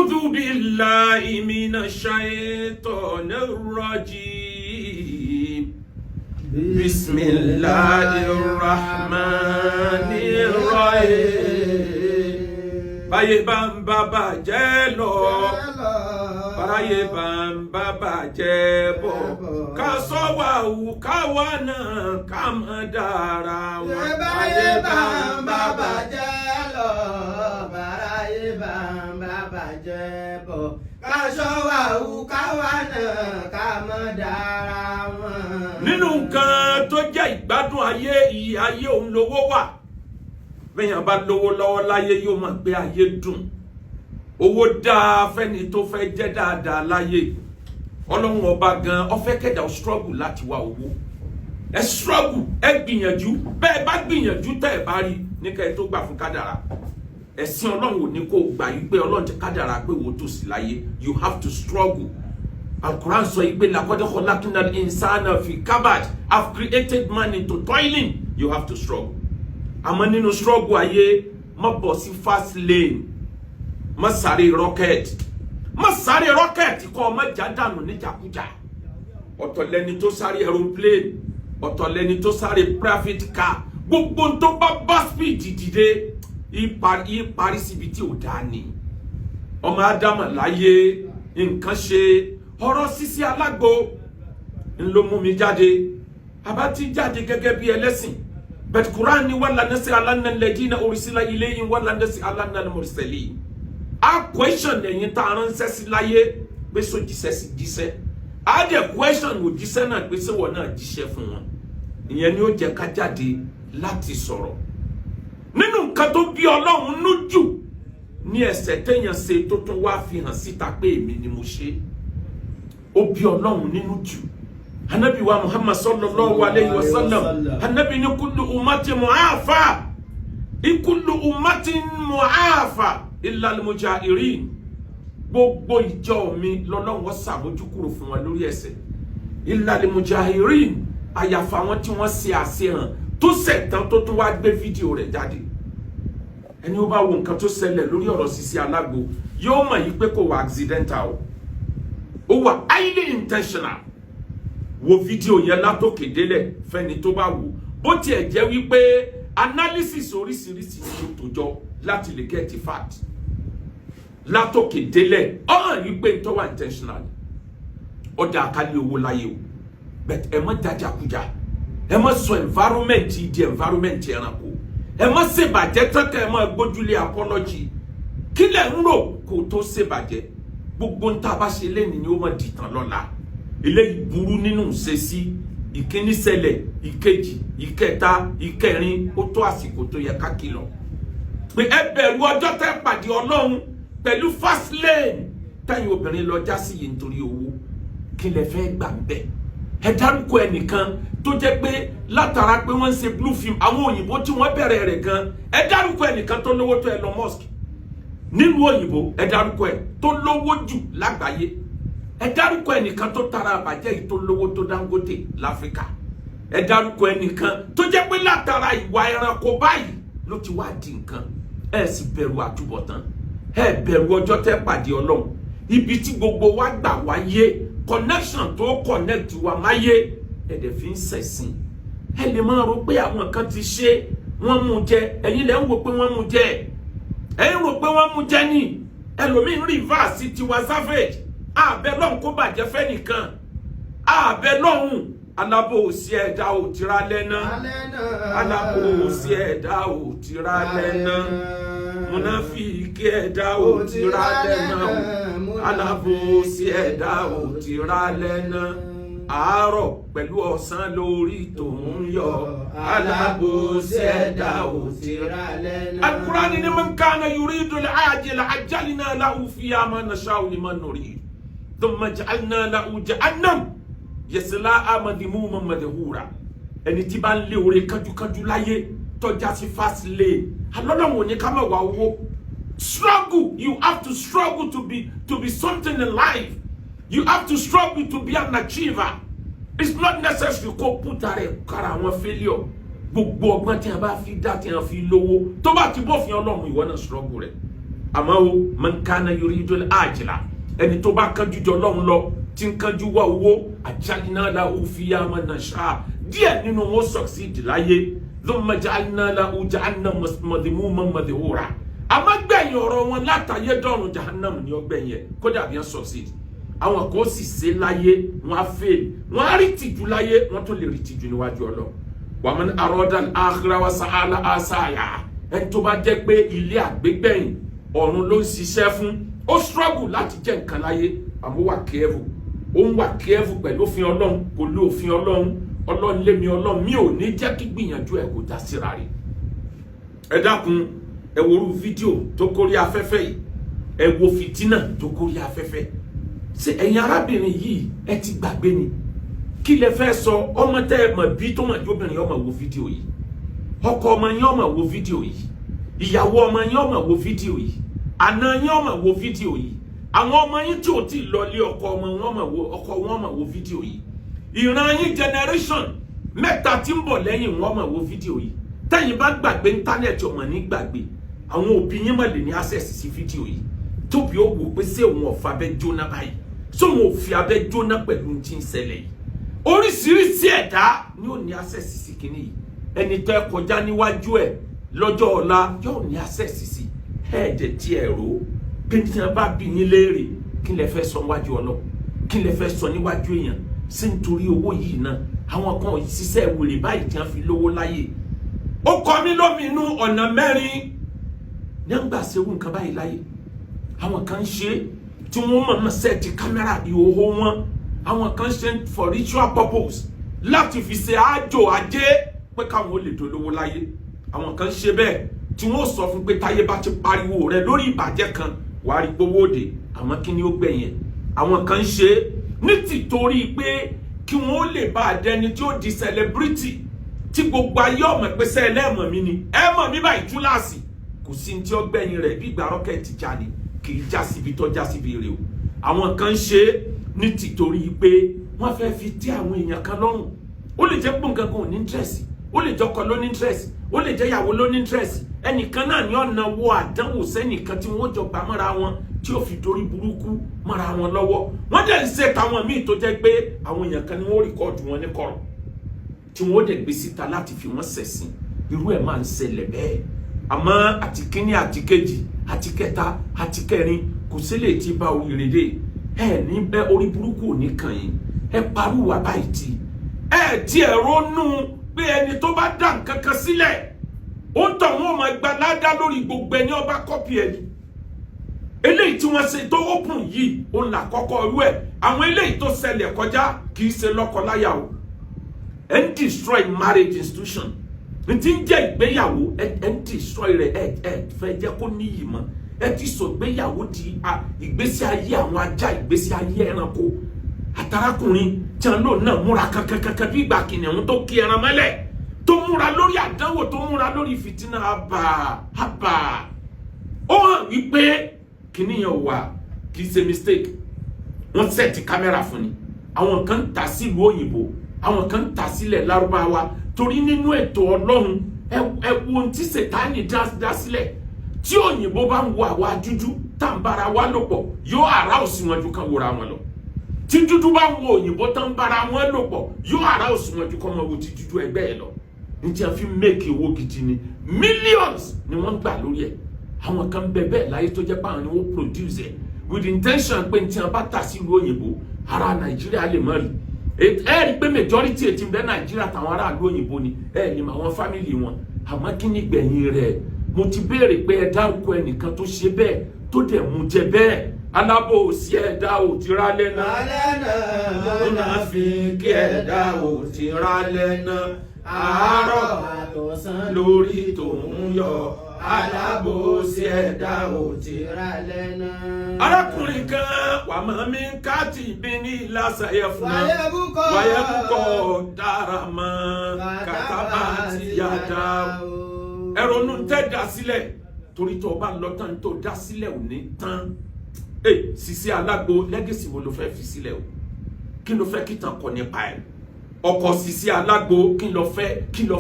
أعوذ بالله من الشيطان الرجيم بسم الله الرحمن الرحيم báyé bá ń bá bàjẹ́ lọ báyé bá ń bá bàjẹ́ bọ̀ ká sọ wà wù ká wà náà ká má dára wọn. báyé bá ń bá bàjẹ́ lọ báyé bá ń bá bàjẹ́ bọ̀ ká sọ wà wù ká wà náà ká má dára wọn. nínú nǹkan tó jẹ́ ìgbádùn ayé ìyè ayé òun lówó wà. bẹ́yàn bá lówó lọ́wọ́ láyé yóò máa gbé ayé dùn. owó dáa fẹ́ni tó fẹ́ jẹ́ dáadáa láyé. ọlọ́run ọba gan ó fẹ́ kẹ́dà ó struggle láti wá owó. ẹ struggle ẹ gbìyànjú bẹ́ẹ̀ bá gbìyànjú tẹ́ ẹ bá rí ní kẹ́ ẹ tó gbà fún kádàrá. ẹ̀sìn ọlọ́run ò ní kó gbà yí pé ọlọ́run ti kádàrá pé wò ó tó sí láyé. You have to struggle. Al-Quran sọ yí pé laqad khalaqna al-insana fi kabad. I've created man into toiling. You have to struggle. àmọ́ nínú struggle ayé má bọ̀ sí fast lane má sáré rocket kọ́ má já dànù níjàkújà. ọ̀tọ̀ lẹni tó sáré aeroplane ọ̀tọ̀ lẹni tó sáré private car gbogbo tó bá speed dìde ìparí síbi tí ò dáa ni. ọmọ ádámà láyé nǹkan ṣe ọ̀rọ̀ sísí alágbo ńlọ mú mi jáde àbá ti jáde gẹ́gẹ́ bí ẹlẹ́sìn. But Quran ni wala nasi alanna alladina ursila ilayhim wala nasi alanna almursalin. A question ẹ̀yin tá ránṣẹ́ sí láyé pé so jíṣẹ́. A de question wo jíṣẹ́ náà pé ṣé wọ́n náà jíṣẹ́ fún wọn. Ìyẹn ni ó jẹ́ ká jáde láti sọ̀rọ̀. Nínú nǹkan tó bí Ọlọ́run nú jù ní ẹ̀ṣẹ̀ téèyàn ṣe tó tún wá fi hàn síta pé èmi ni mo ṣe. Ó bí Ọlọ́run nínú jù. Hanabi wa Muhammad sallallahu alayhi wa sallam hanabi ni kullu ummati mu'afa kullu ummati mu'afa illa al-mujahirin. gbogbo ìjọ mi lọ́lọ́run ṣàmójúkúrò fún wọn lórí ẹ̀ṣẹ̀ illa al-mujahirin àyàfà wọn tí wọ́n ṣe àṣehàn tó ṣẹ̀tàn tó tún wá gbé fídíò rẹ̀ jáde. ẹni ó bá wo nǹkan tó ṣẹlẹ̀ lórí ọ̀rọ̀ Sisi Alágbo yóò mọ̀ yí pé kò wà accidental ó wà highly intentional. Wo fídíò yẹn látòkè délẹ̀ fẹ́ni tó bá wò bó tiẹ̀ jẹ́ wípé analysis oríṣiríṣi ló tó jọ láti lè get fact látòkè délẹ̀ ọ̀hún wípé tó wà intentional ọ̀dà àkàlẹ̀ owó láyé o but ẹ má dájàkújà ẹ má sọ environment di environment ẹranko ẹ má ṣèbàjẹ́ tọ́kẹ́ ẹ má gbójúlé apology kílẹ̀ ń rò kó tó ṣèbàjẹ́ gbogbo ń tá a bá ṣe lẹ́nu ni ó má dìtàn lọ́la. Eléyìí burú nínú ìṣesí ìkíní ṣẹlẹ̀ ìkejì ìkẹta ìkẹrin ó tó àsìkò tó yẹ ká kìlọ̀ pé ẹ bẹ̀rù ọjọ́ tẹ́ pàdé Ọlọ́run pẹ̀lú fast lane táyìn obìnrin lọ já sí yìí nítorí owó kí lẹ fẹ́ gbà ń bẹ̀. ẹ dárúkọ ẹnìkan tó jẹ́ pé látara pé wọ́n ń ṣe blue film àwọn òyìnbó tí wọ́n bẹ̀rẹ̀ rẹ̀ gan ẹ dárúkọ ẹnìkan tó lówó tó Elon Musk nínú òyìnbó ẹ dárúkọ ẹ tó lówó jù lágbàáyé. ẹ dárúkọ ẹnìkan tó tara àbàjẹ́ yìí tó lówó tó Dangote láfíríkà. ẹ dárúkọ ẹnìkan tó jẹ́ pé látara ìwà ẹranko báyìí ló ti wá di nǹkan. ẹ sì bẹ̀rù àtúbọ̀tán ẹ bẹ̀rù ọjọ́ tẹ́ pàdé Ọlọ́run ibi tí gbogbo wa gbà wáyé connection tó connect wa máyé ẹ̀dẹ̀ fi ń ṣẹ̀sìn. ẹ lè máa rò pé àwọn kan ti ṣe wọ́n mú jẹ ẹ̀yin lẹ́ ń wò pé wọ́n mú jẹ ẹ̀yin rò pé wọ́n mú jẹ ní ẹlòmíín reverse Tiwa Savage. Àbẹ̀ lọ́hùn kó bàjẹ́ fẹ́ nìkan àbẹ̀ lọ́hùn alábòsí ẹ̀dá ò tira lẹ́nà alábòsí ẹ̀dá ò tira lẹ́nà múnáfíkì ẹ̀dá ò tira lẹ́nà alábòsí ẹ̀dá ò tira lẹ́nà àárọ̀ pẹ̀lú ọ̀sán lórí tòun yọ alábòsí ẹ̀dá ò tira lẹ́nà. Al-Qur'an ni man kana yuridu al-ajila ajjalna lahu fiha ma nasha'u liman nurid. ثم جعلنا له جهنم يصلاها مذموما مدحورا. ẹni tí bá ń lé oore kánjúkánjú láyé tọ́já sí fast lane alọ́lọ́wọ́ ní ká má wá owó. Struggle, you have to struggle to be something in life. You have to struggle to be an achiever. It's not necessary kó púta rẹ̀ kára àwọn failure. gbogbo ọgbọ́n tí a bá fi dá tí a fi lówó tó bá ti bófin Ọlọ́run ìwọ náà struggle rẹ̀. àmọ́ o man kana yuridul ajila ẹni tó bá kánjú jọ lọ́hùn lọ tí ń kánjú wá owó ajalna lahu fiha ma nasha díẹ̀ nínú wọn succeed láyé thumma ja'alna lahu jahannama madhmuman madhura àmọ́ gbẹ̀yìn ọ̀rọ̀ wọn látàyé dọ̀run jahannam ni ọgbẹ̀yìn kódà bí wọ́n succeed àwọn kò sì ṣe láyé wọn á fail wọn á rí tìjú láyé wọn tó lè rí tìjú níwájú Ọlọ́run wa man arada al-akhirah wa sa'ala asaya ẹni tó bá jẹ́ pé ilé àgbégbẹ̀yìn ọ̀run ló ń ṣiṣẹ́ fún ó struggle láti jẹ́ nǹkan láyé àmọ́ wà careful ó ń wà careful pẹ̀lú òfin Ọlọ́run kò lé òfin Ọlọ́run lémi Ọlọ́run mi ò ní jẹ́ kí gbìyànjú ẹ̀ kó já síra rẹ̀ ẹ dákun ẹ worú fídíò tó kórí afẹ́fẹ́ yìí ẹ wo fìtínà tó kórí afẹ́fẹ́ ṣé ẹ̀yin arábìnrin yìí ẹ ti gbàgbé ni kí lẹ fẹ́ sọ ọmọ tẹ́ ẹ mọ̀ bí tó mọ̀ jóbìnrin ọmọ wo fídíò yìí ọkọ ọmọ yín ọmọ wo fídíò yìí ìyàwó ọmọ yín ọmọ wo fídíò yìí àna yín ọmọ wo fídíò yìí àwọn ọmọ yín tí ò tí ì lọlé ọkọ wọn ọmọ wo fídíò yìí ìran yín generation mẹ́ta tí ń bọ̀ lẹ́yìn wọn ọmọ wo fídíò yìí tẹ́yìn bá gbàgbé íńtánẹ́ẹ̀tì ọmọ ní gbàgbé àwọn òbí yín mọ̀ lè ní access sí fídíò yìí tóbi ó wò pé ṣé òun ọ̀fà abẹ́ jóná báyìí ṣé òun ò fi abẹ́ jóná pẹ̀lú tí ń ṣẹlẹ̀ yìí oríṣiríṣi ẹ̀dá ni ó ní access sí kíní yìí ẹni tó ẹ kọjá níwájú ẹ lọ́jọ́ ọ̀la yóò ní access sí ẹ̀ẹ́dẹ̀ tí ẹ rò kí ni wọ́n bá bí yín léèrè kí lẹ fẹ́ sọ níwájú Ọlọ́run kí lẹ fẹ́ sọ níwájú èèyàn sí nítorí owó yìí náà àwọn kan ṣiṣẹ́ wèrè báyìí tí wọ́n fi lówó láyè ó kọ mí lóminú ọ̀nà mẹ́rin ní àgbà ṣerú nǹkan báyìí láyè àwọn kan ṣe tí wọ́n mọ̀ sẹ́ẹ̀tì kámẹ́rà ìhòòhò wọn àwọn kan ṣe for ritual purpose láti fi ṣe àjò ajé pé káwọn ó lè dolówó láyé àwọn kan ṣe bẹ́ẹ̀ tí wọ́n sọ fún pé táyé bá ti pariwo rẹ lórí ìbàjẹ́ kan wàá rí gbowó òde àmọ́ kí ni ó gbẹ̀yìn àwọn kan ṣe ní tìtorí pé kí wọ́n lè bá àdẹni tí ó di celebrity tí gbogbo ayé ọmọ pé sẹ́ ẹlẹ́mọ̀ mi ni ẹ mọ̀ mi báyìí túláàsì kò sí ní tí ó gbẹ̀yìn rẹ̀ bí ìgbà rọ́kẹ̀tì já ni kì í já síbi tó já síbi rè o àwọn kan ṣe ní tìtorí pé wọ́n fẹ́ fi tí àwọn èèyàn kan lọ́rùn ó lè jẹ́ pé nǹkan kan ò ní interest ó lè jọkọ ló ní interest ó lè jẹ́ ìyàwó ló ní interest ẹnìkan náà ní ọ̀nà wo àdánwò sẹ́nìkan tí wọ́n jọ gbà mọ́ra wọn tí ó fi dorí burúkú mọ́ra wọn lọ́wọ́ wọ́n dẹ̀ ń ṣe táwọn míì tó jẹ́ pé àwọn èèyàn kan ni wọ́n rìkọ́ọ̀dù wọn ní kọ̀rọ̀ tí wọ́n dẹ̀ gbé síta láti fi wọ́n ṣẹ̀sìn irú ẹ̀ máa ń ṣẹlẹ̀ bẹ́ẹ̀ àmọ́ àti kíní àti kejì àti kẹta àti kẹrin kò sí lè ti bá oríire dé ẹ ní bẹ́ orí burúkú ò ní kàn yín ẹ parú wà báyìí tí ẹ ti ẹ ronú pé ẹni tó bá dá nǹkan kan sílẹ̀ ó ń tọ̀ wọ́n máa gba ládá lórí gbogbo ẹni ọba kọ́pì ẹni eléyìí tí wọ́n ṣe tó open yìí ó ń là kọ́kọ́ irú ẹ̀ àwọn eléyìí tó ṣẹlẹ̀ kọjá kì í ṣe lọ́kọláya o ẹ ń destroy marriage institution n ti ń jẹ́ ìgbéyàwó ẹ ń destroy rẹ̀ ẹ fẹ́ jẹ́ kó níyì mọ́ ẹ ti sọ ìgbéyàwó di ìgbésí ayé àwọn ajá ìgbésí ayé ẹranko àtàrákùnrin tí wọn lò náà múra kankankankan bí ìgbà kìnìún tó kí ẹran mọ́lẹ̀ tó múra lórí àdánwò tó múra lórí fìtínà àbà ó hàn wípé kìnìyàn wà kì í ṣe mistake wọ́n sẹ́ẹ̀tì kámẹ́rà fún ni àwọn kan ń tà sílùú òyìnbó àwọn kan ń tà sílẹ̀ lárúbáwá torí nínú ètò Ọlọ́run ẹ wo ohun tí Sátánì dá sílẹ̀ tí òyìnbó bá ń wo àwa dúdú tá ń bára wa lò pọ̀ yóò àrá òsì wọn ju kan wòra wọn lọ tí dúdú bá ń wo òyìnbó tá ń bára wọn lò pọ̀ yóò àrá òsì wọn ju kan wọn wo ti dúdú ẹgbẹ́ ẹ lọ ní tí a fi make owó gidi ni millions ni wọ́n gbà lórí ẹ̀ àwọn kan bẹ bẹ́ẹ̀ láyé tó jẹ́ pàwọn ni wọ́n produce ẹ̀ with intention pé ní tí a bá tà sí ìlú òyìnbó ara Nàìjíríà lè mọ̀ rí ẹ rí pé majority ètí bẹ Nàìjíríà táwọn aráàlú òyìnbó ni ẹ ní àwọn family wọn àmọ́ kí ni gbẹ̀yìn rẹ̀ mo ti béèrè pé ẹ dárúkọ ẹnìkan tó ṣe bẹ́ẹ̀ tó dẹ̀ mú jẹ bẹ́ẹ̀ alábòsí ẹ̀dá ò ti rá lẹ́nà múnáfíkí ẹ̀dá ò ti rá lẹ́nà àárọ̀ àtọ̀sán lórí tòun yọ alábòsí ẹ̀dá ò ti rá lẹ́nà. arákùnrin kan wà máa mi káàtì bí ní lásàyẹ fún wa wáyébùkọ dára mọ́ kàtàbà ti yá dá ẹ̀rọ̀nù tẹ́ dá sílẹ̀ torí tó bá lọ tán tó dá sílẹ̀ ò ní tán Sisi Alágbo legacy wo ló fẹ́ fi sílẹ̀ o kí ló fẹ́ kí tàn kọ́ nípa ẹ̀ ọkọ Sisi Alágbo kí ló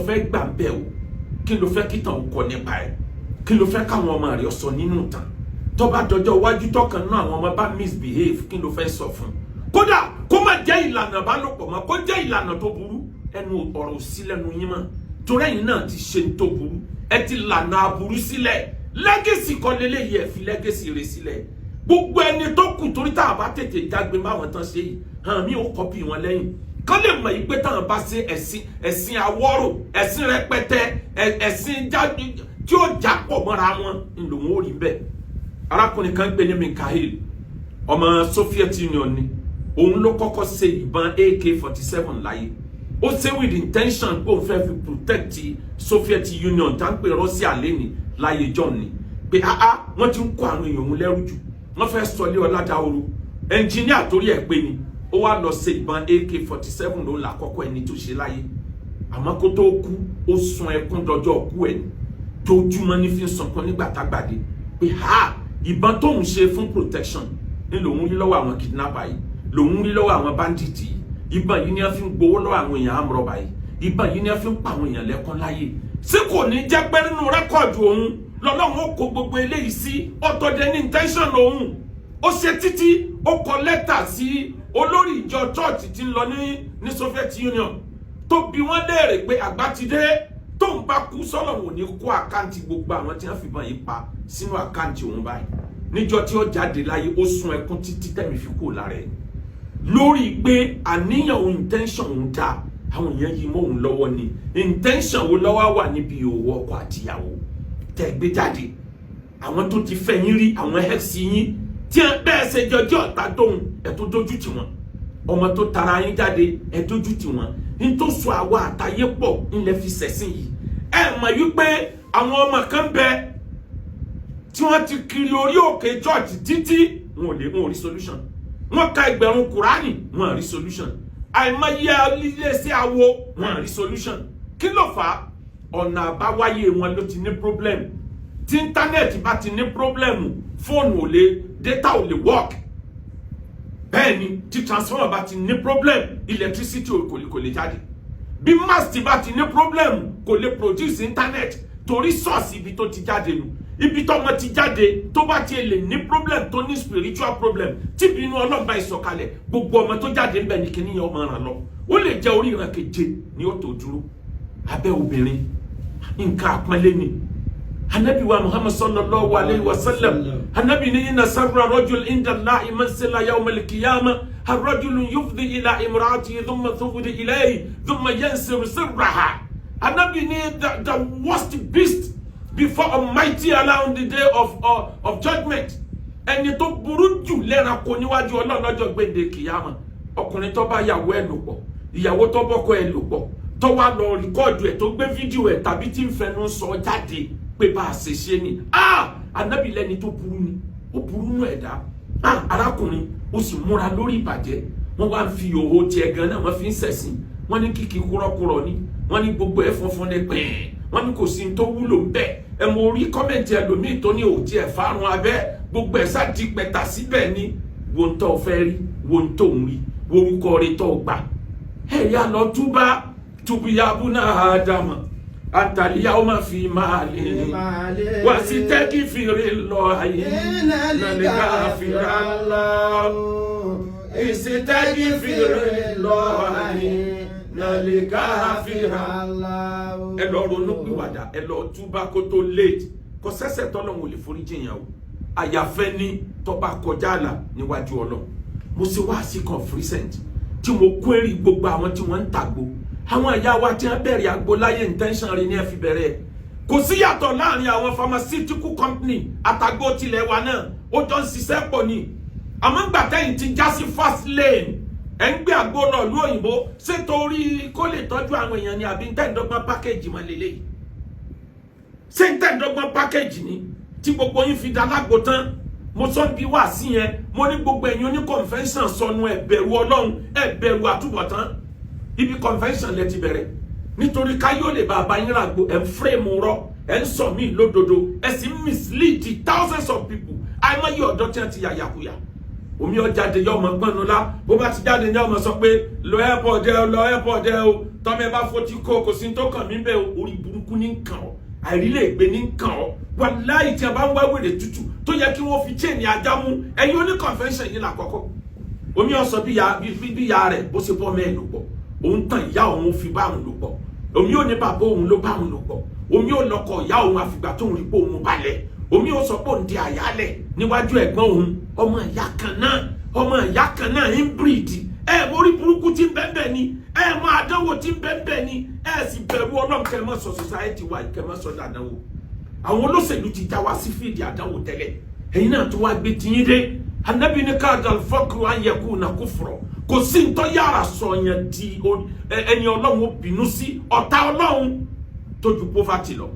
fẹ́ gbà bẹ́ẹ̀ o kí ló fẹ́ kí tàn kọ́ nípa ẹ̀ kí ló fẹ́ káwọn ọmọ rẹ̀ sọ nínú tàn tó bá dọjọ́ iwájú tọkàn náà àwọn ọmọ bá misbehave kí ló fẹ́ sọ fún kódà kó má jẹ́ ìlànà ìbálòpọ̀ mọ́ kó jẹ́ ìlànà tó burú ẹnu ọ̀rọ̀ sí lẹ́nu yín mọ́ torí ẹ̀yin náà ti ṣe tó burú ẹ ti lànà aburú sílẹ̀ lẹ́gẹ̀sì kan lélẹ́yìí ẹ fi lẹ́gẹ̀sì rẹ̀ sílẹ̀ gbogbo ẹni tó kù torí tá a bá tètè jágbe máwọn tán ṣe yìí hàn mí ò kọ́pì wọn lẹ́yìn kán lè mọ̀ yìí pé táwọn bá ṣe ẹ̀sìn àwọ̀rò ẹ̀sìn rẹpẹtẹ ẹ̀sìn tí ó já pọ̀ mọ́ra wọn ńlòun ò rí bẹ́ẹ̀ arákùnrin kan gbé ní Mikhail ọmọ Soviet Union ni òun ló kọ́kọ́ ṣe ìbọn AK-47 láyé ó ṣe with intention pé òun fẹ́ fi protect Soviet Union tá ń pè Russia lẹ́ni láyé john ni pé wọ́n ti ń kó àwọn èèyàn òun lẹ́rù jù wọ́n fẹ́ sọlé Ọládàoru ẹnjìníà torí ẹ̀ pé ni ó wá lọ ṣe ìbọn AK-47 ló là kọ́kọ́ ẹni tó ṣe láyé àmọ́ kó tó kú ó sun ẹkún dọjọ́ kú ẹ̀ tójúmọ́ ní fi ń sọkún nígbà tágbàdé pé ìbọn tóun ṣe fún protection ní lòun rí lọ́wọ́ àwọn kidnapper yìí lòun rí lọ́wọ́ àwọn bandit yìí ìbọn yìí ni wọ́n fi ń gbowó lọ́wọ́ àwọn èèyàn amúrọ̀bà yìí ìbọn yìí ni wọ́n fi ń pa àwọn èèyàn lẹ́kún láyé ṣé kò ní jẹ́ pé nínú rẹ́kọ̀dù òun lọ́lọ́run ó kó gbogbo eléyìí sí ọ̀tọ̀dẹ ní intention òun ó ṣe títí ó kọ lẹ́tà sí olórí ìjọ church tí ń lọ ní Soviet Union tó bi wọ́n léèrè pé àgbà ti dé tó ń bá kú sọ́lọ̀ wò ní kó àkáǹtì gbogbo àwọn tí wọ́n fìbọn yìí pa sínú àkáǹtì òun báyìí níjọ́ tí ó jáde láyé ó sun ẹkún títí tẹ̀mí fi kó lára ẹ̀ lórí pé àníyàn òun intention òun dá àwọn èèyàn yìí mọ́ òun lọ́wọ́ ni intention wo lọ́wọ́ wà níbi òwò ọkọ àtìyàwó tẹ́ gbé jáde àwọn tó ti fẹ́ yín rí àwọn ex yín tí bẹ́ẹ̀ ṣe jọjọ́ ọ̀tá tóun ẹ̀ tó dójú tì wọ́n ọmọ tó tara yín jáde ẹ̀ dójú tì wọ́n ní tó so àwa àtayé pọ̀ ńlẹ̀ fi ṣẹ̀sìn yìí ẹ mọ̀ wípé àwọn ọmọ kan bẹ tí wọ́n ti kiri orí òkè church títí wọn ò rí solution wọ́n ka ẹgbẹ̀rún kùránì wọn rí solution àìmọye ilé sí àwo wọn rí solution kí ló fà á ọ̀nà àbáwáyé wọn ló ti ní problem tí íńtánẹ́ẹ̀tì bá ti ní problem fóònù ò lè data ò lè work bẹ́ẹ̀ ni tí transformer bá ti ní problem electricity kò lè jáde bí mast bá ti ní problem kò lè produce internet torí source ibi tó ti jáde nù ibi tó ọmọ ti jáde tó bá ti lè ní problem tó ní spiritual problem tí bínú ọlọ́mọba ìsọ̀kalẹ̀ gbogbo ọmọ tó jáde ń bẹ̀ ní kíní ọmọ ràn lọ ó lè jẹ́ orí ìran keje ni ó tó dúró abẹ́ obìnrin nǹkan àpọ́nlé ni anabi wa Muhammad sallallahu alayhi wa sallam anabi ni inna sarra rajul inda Allahi mansila yawm al-qiyamah الرجل يفضي إلى امرأته ثم تفضي إليه ثم ينسر سرها. Anabi need the worst beast before Almighty Allah on the day of judgment. Ẹni tó burú jù lẹ́ranko níwájú Ọlọ́run lọ́jọ́ gbèǹde kìyàmá. Ọkùnrin tó bá yàwó ẹ̀ lò pọ̀, ìyàwó tó bọ́kọ ẹ̀ lò pọ̀, tó wá lọ rìkọ́ọ̀dù ẹ̀ tó gbé fídíò ẹ̀ tàbí tí ń fẹnu sọ jáde pé bá a ṣe ṣe ni. Anabi lẹ́ni tó burú ni, ó burú nù ẹ̀dá. Arákùnrin ó sì múra lórí ìbàjẹ́ wọ́n wá ń fi òhò tiẹ̀ gan náà wọ́n fi ń ṣẹ̀sìn wọ́n ní kíkì kúrọ́kúrọ́ ni wọ́n ní gbogbo ẹ̀ funfun ní pẹ́ẹ́n wọ́n ní kò sí ní tó wúlò ń bẹ̀ ẹ̀ mo rí kọ́mẹ̀ntì ẹlòmíì tó ní òtí ẹ̀ fárun abẹ́ gbogbo ẹ̀ sáà di pẹ̀tà síbẹ̀ ni wo ń tọ́ fẹ́ rí wo ń tó ń rí wo orúkọ rẹ̀ tó gbà ẹ̀ yà lọ túbá tubuyabu náà Ádámà àtàlíyàwó fi máa lè wá sí tẹ́kì fìrè lọ ayé nàlẹ́ káfíra lọ ìsìtẹ́kì fìrè lọ ayé nàlẹ́ káfíra lọ. ẹ lọ ronú pìwàdà ẹ lọ túbá kó tó late kò sẹ́sẹ̀ tọ́lọ́hun ò lè forí jìyàn o àyàfẹ́ ní tọ́ba kọjá àlà níwájú Ọlọ́run mo ṣe wá sí conference tí mo query gbogbo àwọn tí wọ́n ń tàgbó àwọn ìyá wa tí wọ́n bẹ̀rẹ̀ àgbo láyé intention rẹ̀ ní ẹ fi bẹ̀rẹ̀ kò sí yàtọ̀ láàrin àwọn pharmaceutical company àtàgbò tilẹ̀ wa náà ó jọ ń ṣiṣẹ́ pọ̀ ni àmọ́ gbà tẹ́yìn ti já sí fast lane ẹ̀ ń gbé àgbo lọ ìlú òyìnbó ṣé torí kó lè tọ́jú àwọn èèyàn ni àbí ntẹ́ǹdọ́gbọ́n package mọ́ lélẹ́yìí ṣé ntẹ́ǹdọ́gbọ́n package ni tí gbogbo yín fi dalágbo tán mo sọ bí wà sí yẹn mo ní gbogbo ẹ̀yin oní convention sọnù ẹ bẹ̀rù Ọlọ́run ẹ bẹ̀rù àtúbọ̀tán ibi convention lẹ ti bẹ̀rẹ̀ nítorí káyọ̀ lè bá àbáyín ràgbò ẹ̀ ń frame rọ ẹ̀ ń sọ mí lódodo ẹ̀ sì mislead the thousands of people àìmọye ọ̀dọ́ tí wọ́n ti yàyàkuyà omi ọjàde yọ ọmọ pọ́nnu lá bó bá ti jáde ní ọmọ sọ pé lọ airport ẹ o tọ́mọ ẹ bá fotí kó kò sí tó kàn mí bẹ́ẹ̀ orí burúkú ní kàn ọ́ àìrí lè gbé ní kàn ọ́ wàláhì tí a bá ń wá wèrè tútù tó yẹ kí wọ́n fi chain ajá mú ẹ̀yin oní convention yìí lákọ̀ọ́kọ́ omi ọ̀sọ̀ bí ya rẹ̀ bó ṣe bọ́ mẹ́ẹ̀ lò pọ̀ òun tàn ìyá òun fi bá òun lò pọ̀ omi ò ní bàbá òun ló bá òun lò pọ̀ omi ò lọkọ̀ ìyá òun àfìgbà tó ń rí pé òun balẹ̀ omi ò sọ pé òun di àyálẹ̀ níwájú ẹ̀gbọ́n òun ọmọ ìyá kan náà inbreed mórí burúkú tí ń bẹ́ẹ̀ ni mọ àdánwò tí ń bẹ́ẹ̀ ni sì bẹ̀rù Ọlọ́run kẹ́ mọ́ sọ society wa kẹ́ mọ́ sọ àdánwò àwọn olóṣèlú ti já wa sí fíìdì àdánwò tẹ́lẹ̀ ẹ̀yin náà tó wá gbé tiyín dé Ànábì ní káàdà fọ́kùrù ayẹ̀kú nà kufra kò sí ń tọ́ yàrá sọ yẹn di ẹni Ọlọ́run ó bínú sí ọ̀tá Ọlọ́run tó ju poverty lọ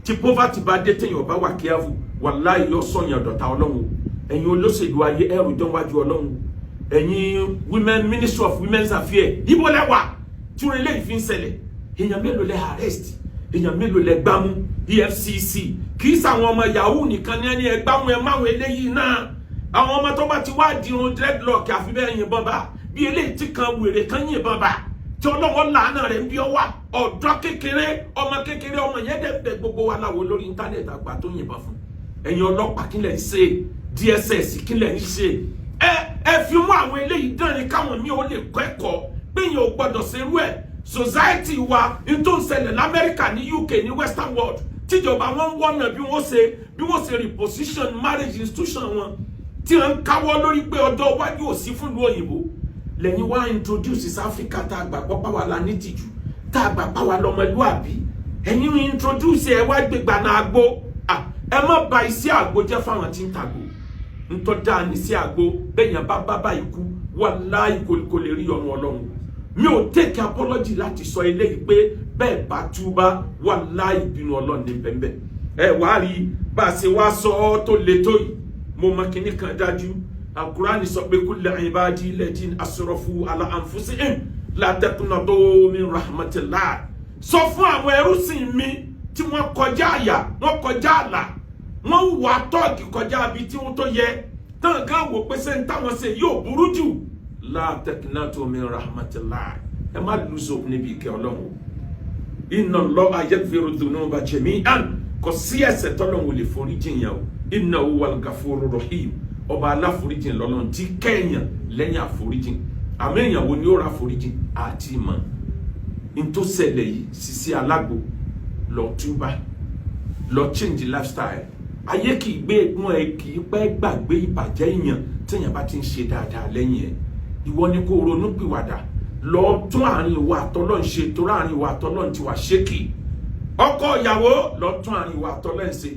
tí poverty bá dé téèyàn bá wà careful wàláhì yóò sọ yẹn dọ̀tá Ọlọ́run ẹ̀yin olóṣèlú ayé ẹrù jọ wájú Ọlọ́run ẹ̀yin women ministry of women's affairs ibo lẹ́wà tí wọ́n lè fi ń ṣẹlẹ̀ èèyàn mélòó lẹ́ arrest èèyàn mélòó lẹ́ gbámú EFCC kì í sàwọn ọmọ yahoo nìkan ní ẹni ẹgbàmú ẹ máwọn eléyìí náà àwọn ọmọ tó bá ti wá dirun dreadlock àfi bẹ́ẹ̀ yìnbọn bá bí eléyìí tí kan wèrè kan yìnbọn bá tí ọlọ́wọ́ làánà rẹ̀ ń bí ọ wà ọ̀dọ́ kékeré ọmọ yẹn dẹ̀ bẹ gbogbo wa láwo lórí íńtánẹ̀tì àgbà tó yìnbọn fún ẹ̀yin ọlọ́pàá kí lẹ̀ ń ṣe DSS kí lẹ̀ ń ṣe ẹ fi mú àwọn eléyìí dánrin káwọn mi ò lè kẹ́kọ̀ọ́ pé yẹn ò gbọ́dọ̀ ṣerú ẹ̀ society wa n tó ń ṣẹlẹ̀ lamẹ́ríkà ní UK ní western world tíjọba wọn ń wọ́nà bí wọ́n ṣe reposition marriage institution wọn tí wọ́n ń káwọ́ lórí pé ọjọ́ iwájú ò sí fún ìlú òyìnbó lẹ́yìn wá introduce South Africa tá a gbà pọ́ pàwọ́ la nítìjú tá a gbà pàwọ́ lọ́mọlúàbí ẹ̀yin introduce ẹ̀ wá gbégbá náà àgbo ẹ má ba iṣẹ́ àgbo jẹ́ fáwọn tí ń tàgbo ntọ́ dáa ní sí àgbo bẹ́yàn bá ikú wàláhì kò lè rí ọ̀nà Ọlọ́run mi ò take apology láti sọ eléyìí pé bẹ́ẹ̀ bá túbá wàláhì ìbínú Ọlọ́run ní bẹ́ẹ̀ ẹ wá rí bá a ṣe wá sọ ọ́ tó le tó yìí mo mọ kíní kan dájú Al-Qur'ani sọ pé kulli ibadi alladhina asrafu ala anfusihim la taqnatu min rahmatillah sọ fún àwọn ẹrúsìn mi tí wọ́n kọjá àyà wọ́n kọjá àlà wọ́n wà tọ́ọ̀gì kọjá bí tí wọ́n tó yẹ tán ká wò pé ṣe ń táwọn ṣe yóò burú jù la taqnatu min rahmatillah ẹ má lùsọ níbi ìkẹ́ Ọlọ́run inna Allaha yaghfiru dhunuba jami'an kò sí ẹ̀ṣẹ̀ tọ́lọ́run lè forí jìn yàn o innahu huwal ghafurur rahim ọba aláforíjìn lọ́lọ́run tí kẹ́yàn lẹ́yìn àforíjìn àmọ́ èèyàn wo ni ó ra àforíjìn àti ìmọ̀ n tó ṣẹlẹ̀ yìí Sisi Alágbo lọ túbá lọ change lifestyle ayé kì í gbé egun ẹ kì í pẹ́ gbàgbé ìbàjẹ́ èèyàn téèyàn bá ti ń ṣe dáadáa lẹ́yìn ẹ̀ ìwọ ni kó ronú pìwàdà lọ tún àárín ìwà àtọ́lọ́run ṣe tó ráàrin ìwà àtọ́lọ́run ti wà ṣéèkì ọkọ ìyàwó lọ tún àárín ìwà àtọ́lọ́run ṣe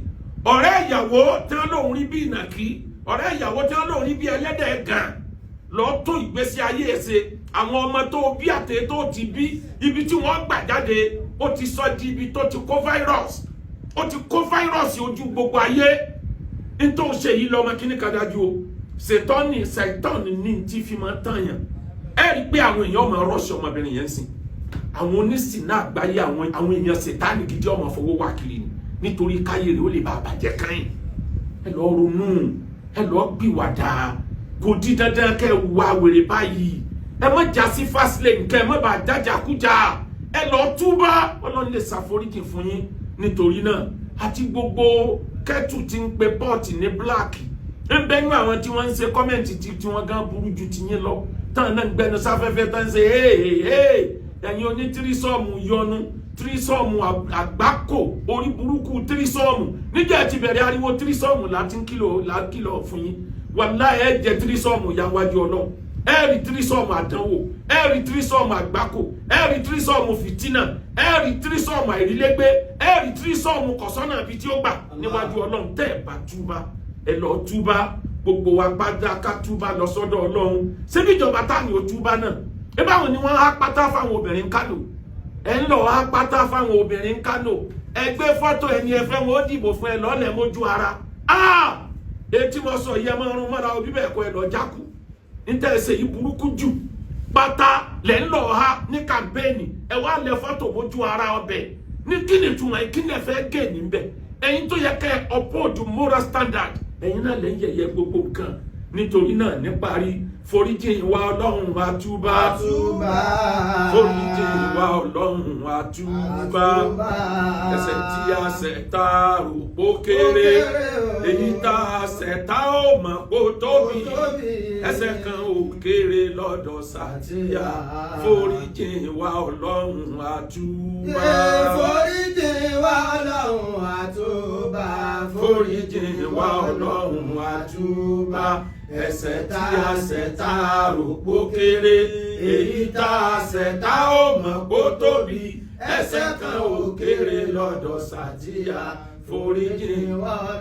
ọ̀rẹ́ ìyàwó tí wọ́n lòun rí bí ìnàkí ọ̀rẹ́ ìyàwó tí wọ́n lòun rí bí ẹlẹ́dẹ̀ gan lọ tún ìgbésí ayé ẹ̀ ṣe àwọn ọmọ tó bí àtẹ tó ti bí ibi tí wọ́n gbà jáde ó ti sọ di ibi tó ti kó virus ó ti kó fáírọ̀sì ojú gbogbo ayé nítorí ṣe yìí lọ́mọ kíní kan dájú o ṣètọ́nì ní tí fi máa tàn yàn ẹ rí i pé àwọn èèyàn ọmọ rọ́ọ̀ṣì ọmọbìnrin yẹn ń sìn àwọn onísìn náà àgbáyé àwọn èèyàn ṣètánì gidi ọmọ fowó wá kiri ni nítorí káyé rẹ̀ ó lè bá àbàjẹ́ káyìn ẹ lọ ronú ẹ lọ gbìwàdà kò di dandan kẹ wá wèrè báyìí ẹ má já sí fast lane kẹ ẹ má bàa jájàkújà ẹ lọ túbá Ọlọ́run lè ṣàforíjì fún yín nítorí náà àti gbogbo kẹ́tù tí ń pe pọ́ọ̀tì ní black ń bẹ́nu àwọn tí wọ́n ń ṣe kọ́mẹ̀ntì tí wọ́n gan burú ju ti yín lọ tán náà ń gbẹnu sáfẹ́fẹ́ tán ń ṣe ẹ̀yin oní tírísọ́ọ̀mù yọnu tírísọ́ọ̀mù àgbákò orí burúkú tírísọ́ọ̀mù níjà ti bẹ̀rẹ̀ ariwo tírísọ́ọ̀mù láti ń kìlọ̀ fún yín wàláhì ẹ jẹ tírísọ́ọ̀mù yáwájú Ọlọ́run ẹ rí tírísọ́ọ̀mù àdánwò ẹ rí tírísọ́ọ̀mù àgbákò ẹ rí tírísọ́ọ̀mù fìtínà ẹ rí tírísọ́ọ̀mù àìrílégbé ẹ rí tírísọ́ọ̀mù kọ̀sọ́nà ibi tí ó gbà níwájú Ọlọ́run tẹ́ ẹ bá túbá ẹ lọ túbá gbogbo wa gbádá ká túbá lọ sọ́dọ̀ Ọlọ́run ṣebí ìjọba táwọn ò túbá náà ẹ báwọn ni wọ́n á pátá fáwọn obìnrin Kánò ẹ ń lọ á pátá fáwọn obìnrin Kánò ẹ gbé fọ́tò ẹni ẹ fẹ́ wọn ó dìbò fún ẹ lọ́lẹ̀ mójú ara etí mo sọ yẹ máa rún mọ́ra òbí bẹ́ẹ̀ kọ́ ẹ lọ jákù níta ẹsẹ̀ yìí burúkú jù pátá lẹ́ ń lọ ha ní kàmpéènì ẹ wá lẹ fọ́tò mójú ara ọbẹ̀ ní kí ni túmọ̀ ẹ kí ni ẹ fẹ́ gé níbẹ̀ ẹ̀yin tó yẹ kẹ́ uphold moral standard ẹ̀yin náà lẹ́ ń yẹ̀yẹ́ gbogbo nǹkan nítorí náà níparí foríjì wa ọlọ́run àtúbà foríjì wa ọlọ́run àtúbà ẹ̀ṣẹ̀ tí a ṣẹ̀ tá a rò pó kéré èyí tá a ṣẹ̀ tá ò mọ̀ pó tóbi ẹ̀ṣẹ̀ kan ò kéré lọ́dọ̀ Sàtíyà foríjì wa ọlọ́run àtúbà foríjì wa ọlọ́run àtúbà foríjì wa ọlọ́run àtúbà ẹ̀ṣẹ̀ tí a ṣẹ̀ tá a rò pó kéré èyí tá a ṣẹ̀ tá ò mọ̀ pó tóbi ẹ̀ṣẹ̀ kan ò kéré lọ́dọ̀ Sàtíyà foríjì.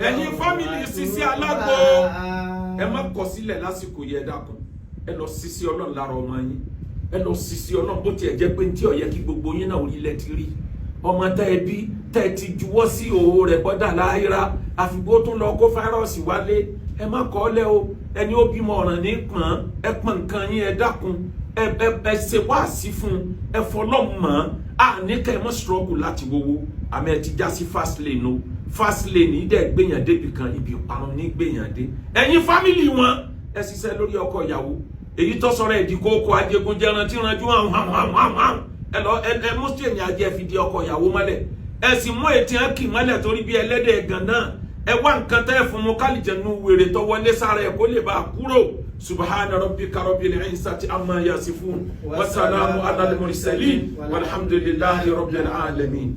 ẹ̀yin fámìlì Sisi Alágbo ẹ má kọ̀ sílẹ̀ lásìkò yẹ dákun ẹ lọ Sisi Ọlọ́run lára ọmọ yín ẹ lọ Sisi Ọlọ́run bó tiẹ̀ jẹ́ pé tí ó yẹ kí gbogbo yín náà orílẹ̀ ti rí ọmọ tẹ́ ẹ bí tẹ́ ẹ ti juwọ́ sí òwò rẹ̀ bọ́dà láyéra àfìgbó tún lọ kó fáírọ́ọ̀sì wálé ẹ má kọ́ lẹ́ o ẹni ó bímọ ọ̀ràn ní pọ̀n ẹ pọ̀n nǹkan yín ẹ dákun ẹ ṣe wáàsí fún ẹ fọlọ́mọ ní kẹ́ ẹ mọ́ struggle láti wowó àmì ẹ ti já sí fast lane o fast lane yìí dẹ̀ gbéyàn débi kan ibi ìparun ní gbéyàn dé ẹ̀yin fámìlì wọn ẹ ṣiṣẹ́ lórí ọkọ ìyàwó èyí tó sọ̀rọ̀ ẹ̀dí kókó ajégunjẹran tí ranjú hàn ẹ lọ ẹ mú sí èyàn ajé fi di ọkọ ìyàwó mọ́lẹ̀ ẹ sì mú ètí hàn kì mọ́lẹ̀ torí bí ẹlẹ́dẹ̀ ẹ̀gàn náà ẹ wá nǹkan tẹ́ ẹ fún mu kálíjẹ̀nu wèrè tó wọlé sára ẹ kó lè bá a kúrò subhana rabbika rabbil izzati amma yasifun wa salamu ala al mursalin walhamdulillahi rabbil alamin.